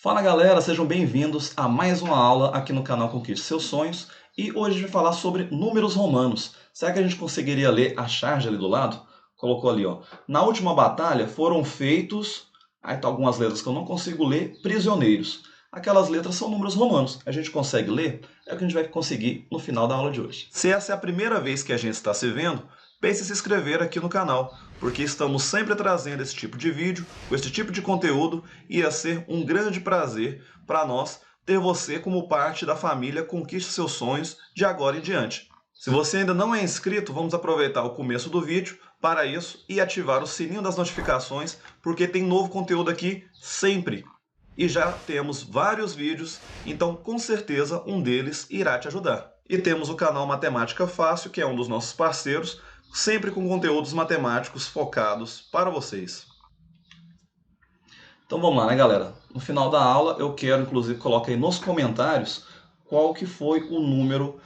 Fala galera, sejam bem-vindos a mais uma aula aqui no canal Conquiste Seus Sonhos. E hoje a gente vai falar sobre números romanos. Será que a gente conseguiria ler a charge ali do lado? Colocou ali, ó. Na última batalha foram feitos... Aí tá algumas letras que eu não consigo ler. Prisioneiros. Aquelas letras são números romanos. A gente consegue ler? É o que a gente vai conseguir no final da aula de hoje. Se essa é a primeira vez que a gente está se vendo, pense em se inscrever aqui no canal, porque estamos sempre trazendo esse tipo de vídeo, com esse tipo de conteúdo, e ia ser um grande prazer para nós ter você como parte da família Conquiste Seus Sonhos de agora em diante. Se você ainda não é inscrito, vamos aproveitar o começo do vídeo para isso e ativar o sininho das notificações, porque tem novo conteúdo aqui sempre. E já temos vários vídeos, então com certeza um deles irá te ajudar. E temos o canal Matemática Fácil, que é um dos nossos parceiros, sempre com conteúdos matemáticos focados para vocês. Então vamos lá, né, galera? No final da aula eu quero, inclusive, colocar aí nos comentários qual que foi o número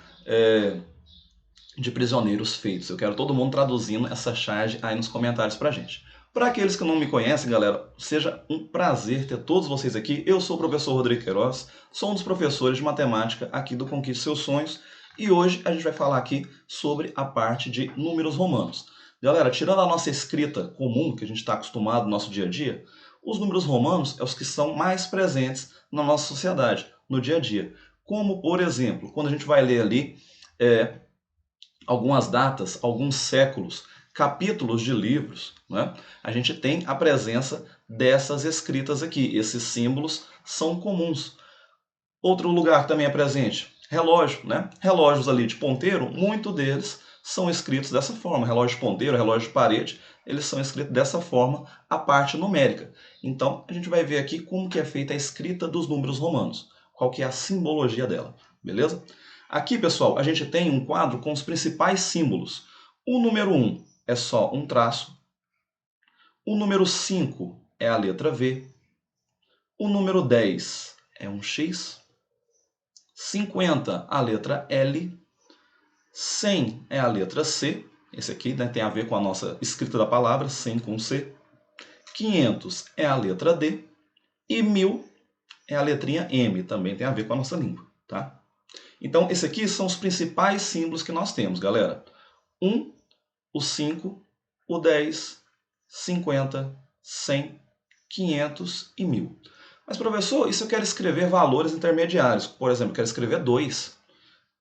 de prisioneiros feitos. Eu quero todo mundo traduzindo essa charge aí nos comentários pra gente. Para aqueles que não me conhecem, galera, seja um prazer ter todos vocês aqui. Eu sou o professor Rodrigo Queiroz, sou um dos professores de matemática aqui do Conquiste Seus Sonhos, e hoje a gente vai falar aqui sobre a parte de números romanos. Galera, tirando a nossa escrita comum, que a gente está acostumado no nosso dia a dia, os números romanos são os que são mais presentes na nossa sociedade, no dia a dia. Como, por exemplo, quando a gente vai ler ali algumas datas, alguns séculos, capítulos de livros, né? A gente tem a presença dessas escritas aqui. Esses símbolos são comuns. Outro lugar que também é presente, relógio, né? Relógios ali de ponteiro, muitos deles são escritos dessa forma. Relógio de ponteiro, relógio de parede, eles são escritos dessa forma, a parte numérica. Então, a gente vai ver aqui como que é feita a escrita dos números romanos. Qual que é a simbologia dela, beleza? Aqui, pessoal, a gente tem um quadro com os principais símbolos. O número 1 é só um traço. O número 5 é a letra V. O número 10 é um X. 50, a letra L. 100 é a letra C. Esse aqui, né, tem a ver com a nossa escrita da palavra, 100 com C. 500 é a letra D. E 1000 é a letrinha M, também tem a ver com a nossa língua, tá? Então, esses aqui são os principais símbolos que nós temos, galera. 1, o 5, o 10, 50, 100, 500 e 1000. Mas, professor, e se eu quero escrever valores intermediários? Por exemplo, eu quero escrever 2.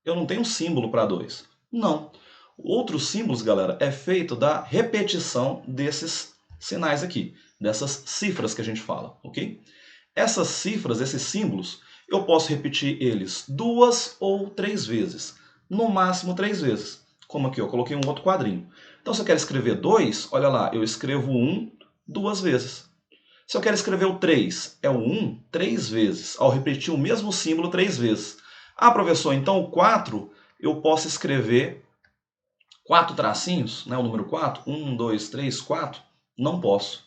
Eu não tenho um símbolo para 2. Não. Outros símbolos, galera, é feito da repetição desses sinais aqui, dessas cifras que a gente fala, ok? Essas cifras, esses símbolos, eu posso repetir eles 2 ou 3 vezes. No máximo 3 vezes. Como aqui, eu coloquei um outro quadrinho. Então, se eu quero escrever 2, olha lá, eu escrevo 1 2 vezes. Se eu quero escrever o 3, é o 1 3 vezes, ao repetir o mesmo símbolo 3 vezes. Ah, professor, então o 4 eu posso escrever 4 tracinhos, né, o número 4, 1, 2, 3, 4? Não posso.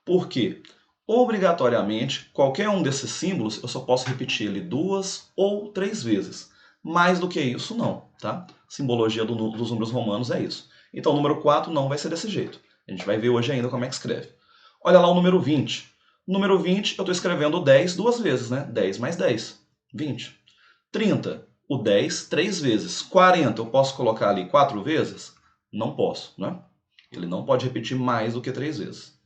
Por quê? Obrigatoriamente, qualquer um desses símbolos eu só posso repetir ele 2 ou 3 vezes. Mais do que isso, não, tá? Simbologia dos números romanos é isso. Então, o número 4 não vai ser desse jeito. A gente vai ver hoje ainda como é que escreve. Olha lá o número 20. Número 20, eu estou escrevendo 10 duas vezes, né? 10 mais 10, 20. 30, o 10 3 vezes. 40, eu posso colocar ali 4 vezes? Não posso, né? Ele não pode repetir mais do que 3 vezes.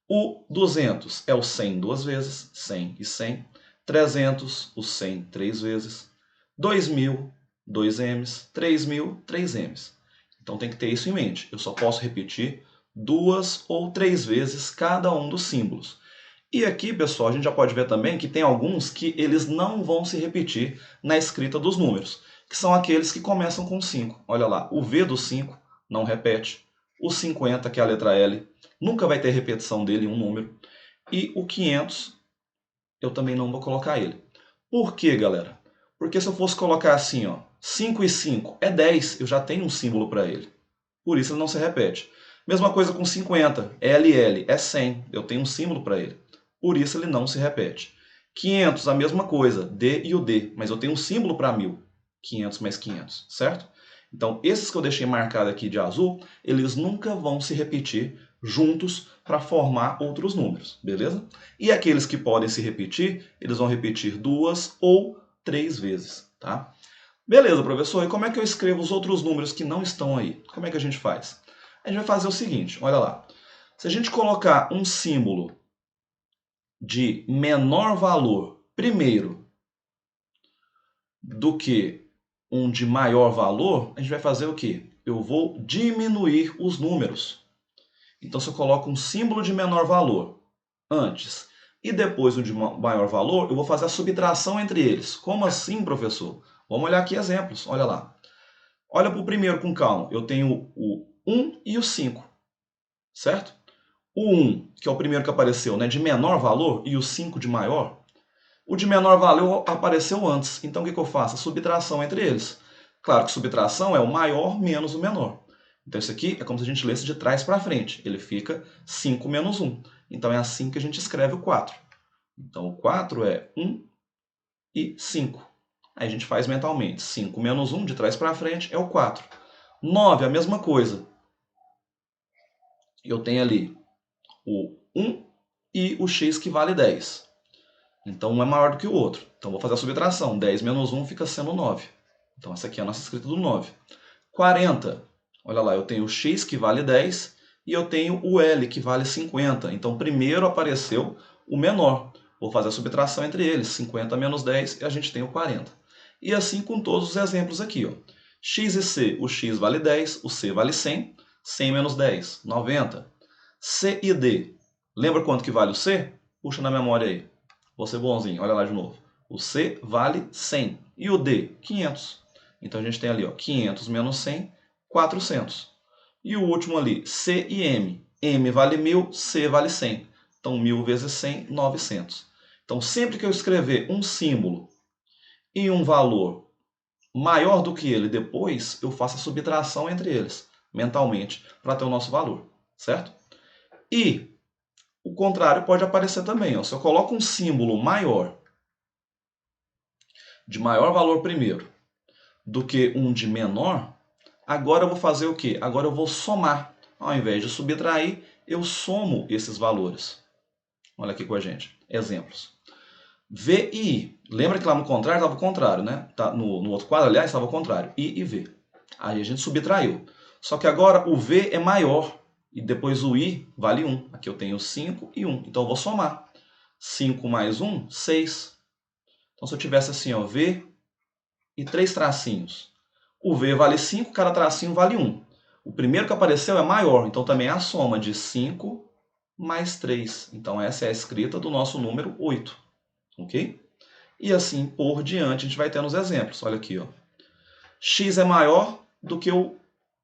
O 200 é o 100 duas vezes, 100 e 100. 300, o 100 3 vezes. 2000, 2 M's. 3000, 3 M's. Então tem que ter isso em mente. Eu só posso repetir 2 ou 3 vezes cada um dos símbolos. E aqui, pessoal, a gente já pode ver também que tem alguns que eles não vão se repetir na escrita dos números, que são aqueles que começam com 5. Olha lá, o V do 5 não repete. O 50, que é a letra L, nunca vai ter repetição dele em um número. E o 500, eu também não vou colocar ele. Por quê, galera? Porque se eu fosse colocar assim, ó, 5 e 5 é 10, eu já tenho um símbolo para ele. Por isso ele não se repete. Mesma coisa com 50, LL é 100, eu tenho um símbolo para ele. Por isso ele não se repete. 500, a mesma coisa, D e o D, mas eu tenho um símbolo para 1000. 500 mais 500, certo? Então, esses que eu deixei marcado aqui de azul, eles nunca vão se repetir juntos para formar outros números, beleza? E aqueles que podem se repetir, eles vão repetir 2 ou 3 vezes, tá? Beleza, professor, e como é que eu escrevo os outros números que não estão aí? Como é que a gente faz? A gente vai fazer o seguinte, olha lá. Se a gente colocar um símbolo de menor valor primeiro do que um de maior valor, a gente vai fazer o quê? Eu vou diminuir os números. Então, se eu coloco um símbolo de menor valor antes e depois o de maior valor, eu vou fazer a subtração entre eles. Como assim, professor? Vamos olhar aqui exemplos. Olha lá. Olha para o primeiro com calma. Eu tenho o 1 e o 5, certo? O 1, que é o primeiro que apareceu, né, de menor valor, e o 5 de maior. O de menor valor apareceu antes. Então, o que eu faço? A subtração entre eles. Claro que subtração é o maior menos o menor. Então, isso aqui é como se a gente lesse de trás para frente. Ele fica 5 menos 1. Então, é assim que a gente escreve o 4. Então, o 4 é 1 e 5. Aí a gente faz mentalmente. 5 menos 1, de trás para frente, é o 4. 9, a mesma coisa. Eu tenho ali o 1 e o x que vale 10. Então, um é maior do que o outro. Então, vou fazer a subtração. 10 menos 1 fica sendo 9. Então, essa aqui é a nossa escrita do 9. 40. Olha lá, eu tenho o x que vale 10 e eu tenho o L que vale 50. Então, primeiro apareceu o menor. Vou fazer a subtração entre eles. 50 menos 10 e a gente tem o 40. E assim com todos os exemplos aqui. Ó. X e C, o x vale 10, o C vale 100. 100 menos 10, 90. C e D. Lembra quanto que vale o C? Puxa na memória aí. Vou ser bonzinho, olha lá de novo. O C vale 100 e o D, 500. Então a gente tem ali, ó, 500 menos 100, 400. E o último ali, C e M. M vale 1000, C vale 100. Então 1000 vezes 100, 900. Então sempre que eu escrever um símbolo e um valor maior do que ele depois, eu faço a subtração entre eles, mentalmente, para ter o nosso valor, certo? E o contrário pode aparecer também. Ó. Se eu coloco um símbolo maior, de maior valor primeiro, do que um de menor, agora eu vou fazer o quê? Agora eu vou somar. Ao invés de subtrair, eu somo esses valores. Olha aqui com a gente. Exemplos. V e I. Lembra que lá no contrário estava o contrário, né? No outro quadro, aliás, estava o contrário. I e V. Aí a gente subtraiu. Só que agora o V é maior. E depois o I vale 1. Aqui eu tenho 5 e 1. Então eu vou somar. 5 mais 1, 6. Então se eu tivesse assim, ó, V e 3 tracinhos. O V vale 5, cada tracinho vale 1. O primeiro que apareceu é maior, então também é a soma de 5 mais 3. Então essa é a escrita do nosso número 8. Ok? E assim por diante a gente vai ter nos exemplos. Olha aqui, ó. X é maior do que o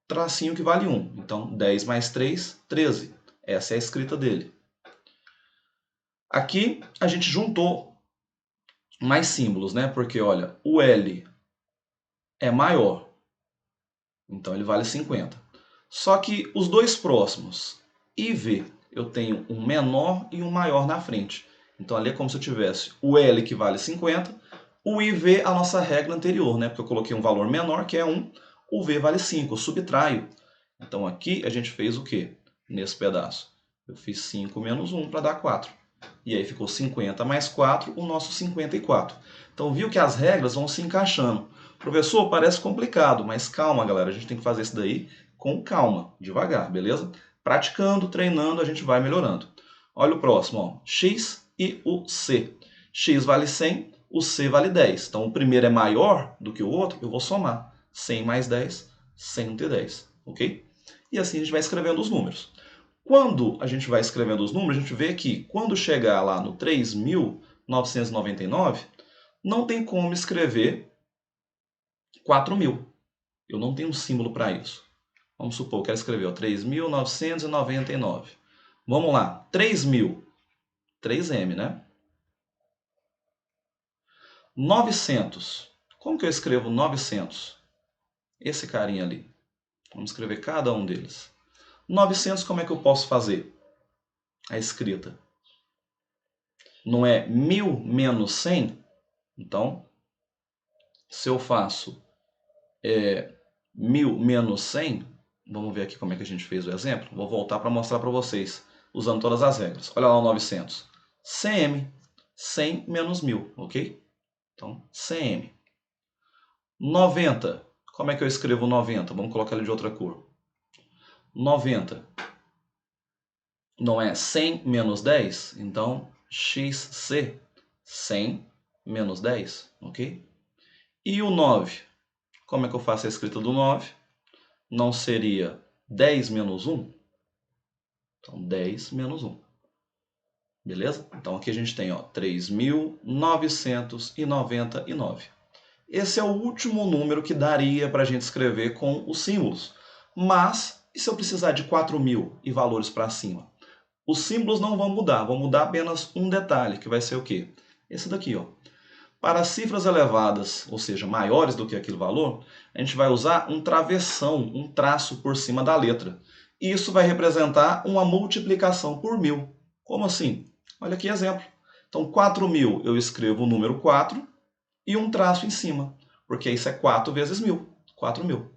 tracinho que vale 1. Então 10 mais 3, 13. Essa é a escrita dele. Aqui a gente juntou mais símbolos, né? Porque, olha, o L é maior. Então ele vale 50. Só que os dois próximos, I e V, eu tenho um menor e um maior na frente. Então ali é como se eu tivesse o L que vale 50, o I e V a nossa regra anterior, né? Porque eu coloquei um valor menor, que é 1, o V vale 5, eu subtraio. Então aqui a gente fez o quê? Nesse pedaço. Eu fiz 5 menos 1 para dar 4. E aí ficou 50 mais 4, o nosso 54. Então viu que as regras vão se encaixando. Professor, parece complicado, mas calma, galera. A gente tem que fazer isso daí com calma, devagar, beleza? Praticando, treinando, a gente vai melhorando. Olha o próximo, ó. X e o C. X vale 100, o C vale 10. Então o primeiro é maior do que o outro, eu vou somar. 100 mais 10, 110, ok? E assim a gente vai escrevendo os números. Quando a gente vai escrevendo os números, a gente vê que quando chegar lá no 3.999, não tem como escrever 4.000. Eu não tenho um símbolo para isso. Vamos supor, eu quero escrever 3.999. Vamos lá, 3.000. 3M, né? 900. Como que eu escrevo 900? Esse carinha ali. Vamos escrever cada um deles. 900, como é que eu posso fazer a escrita? Não é 1.000 menos 100? Então, se eu faço 1.000 menos 100, Vamos ver aqui como é que a gente fez o exemplo. Vou voltar para mostrar para vocês, usando todas as regras. Olha lá o 900. 100m. 100 menos 1000, ok? Então, 100m. 90. Como é que eu escrevo 90? Vamos colocar ele de outra cor. 90. Não é 100 menos 10? Então, XC. 100 menos 10, ok? E o 9? Como é que eu faço a escrita do 9? Não seria 10 menos 1? Então, 10 menos 1. Beleza? Então, aqui a gente tem 3.999. Esse é o último número que daria para a gente escrever com os símbolos. Mas, e se eu precisar de 4.000 e valores para cima? Os símbolos não vão mudar apenas um detalhe, que vai ser o quê? Esse daqui, ó. Para cifras elevadas, ou seja, maiores do que aquele valor, a gente vai usar um travessão, um traço por cima da letra. Isso vai representar uma multiplicação por 1000. Como assim? Olha aqui exemplo. Então, 4.000 eu escrevo o número 4 e um traço em cima, porque isso é 4 vezes 1000, 4.000.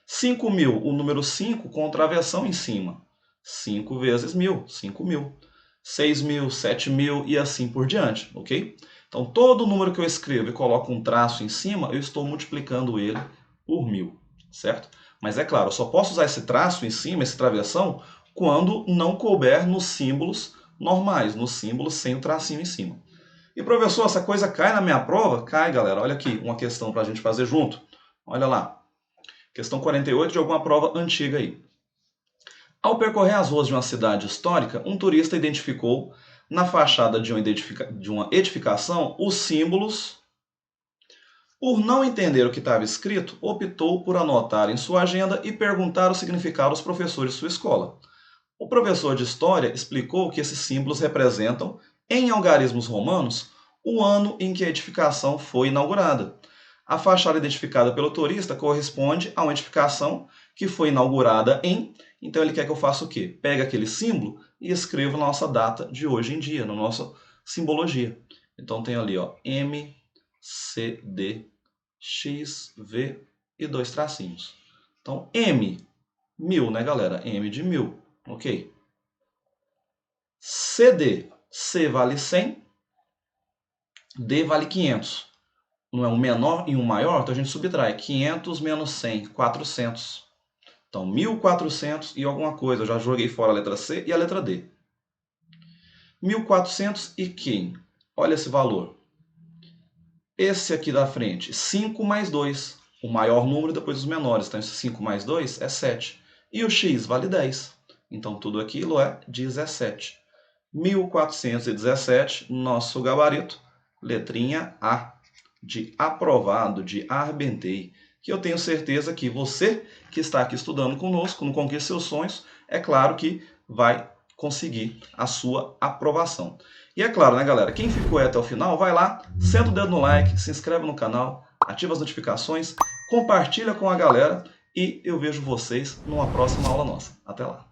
5.000, o número 5 com travessão em cima. 5 vezes 1000, 5.000. 6.000, 7.000 e assim por diante, ok? Então, todo número que eu escrevo e coloco um traço em cima, eu estou multiplicando ele por 1000, certo? Mas é claro, eu só posso usar esse traço em cima, esse travessão, quando não couber nos símbolos normais, nos símbolos sem o tracinho em cima. E professor, essa coisa cai na minha prova? Cai, galera. Olha aqui, uma questão para a gente fazer junto. Olha lá. Questão 48 de alguma prova antiga aí. Ao percorrer as ruas de uma cidade histórica, um turista identificou na fachada de uma edificação os símbolos. Por não entender o que estava escrito, optou por anotar em sua agenda e perguntar o significado aos professores de sua escola. O professor de História explicou que esses símbolos representam, em algarismos romanos, o ano em que a edificação foi inaugurada. A fachada identificada pelo turista corresponde a uma edificação que foi inaugurada em... Então ele quer que eu faça o quê? Pega aquele símbolo e escreva a nossa data de hoje em dia, na nossa simbologia. Então tem ali, ó, M, C, D, X, V e dois tracinhos. Então M, 1000, né, galera? M de 1000, ok? CD, C vale 100, D vale 500. Não é um menor e um maior, então a gente subtrai. 500 menos 100, 400. Então, 1.400 e alguma coisa. Eu já joguei fora a letra C e a letra D. 1.400 e quem? Olha esse valor. Esse aqui da frente, 5 mais 2. O maior número depois os menores. Então, esse 5 mais 2 é 7. E o x vale 10. Então, tudo aquilo é 17. 1.417, nosso gabarito, letrinha A, de aprovado, de arrebentei. Que eu tenho certeza que você que está aqui estudando conosco, no Conquista Seus Sonhos, é claro que vai conseguir a sua aprovação. E é claro, né, galera, quem ficou até o final, vai lá, senta o dedo no like, se inscreve no canal, ativa as notificações, compartilha com a galera e eu vejo vocês numa próxima aula nossa. Até lá!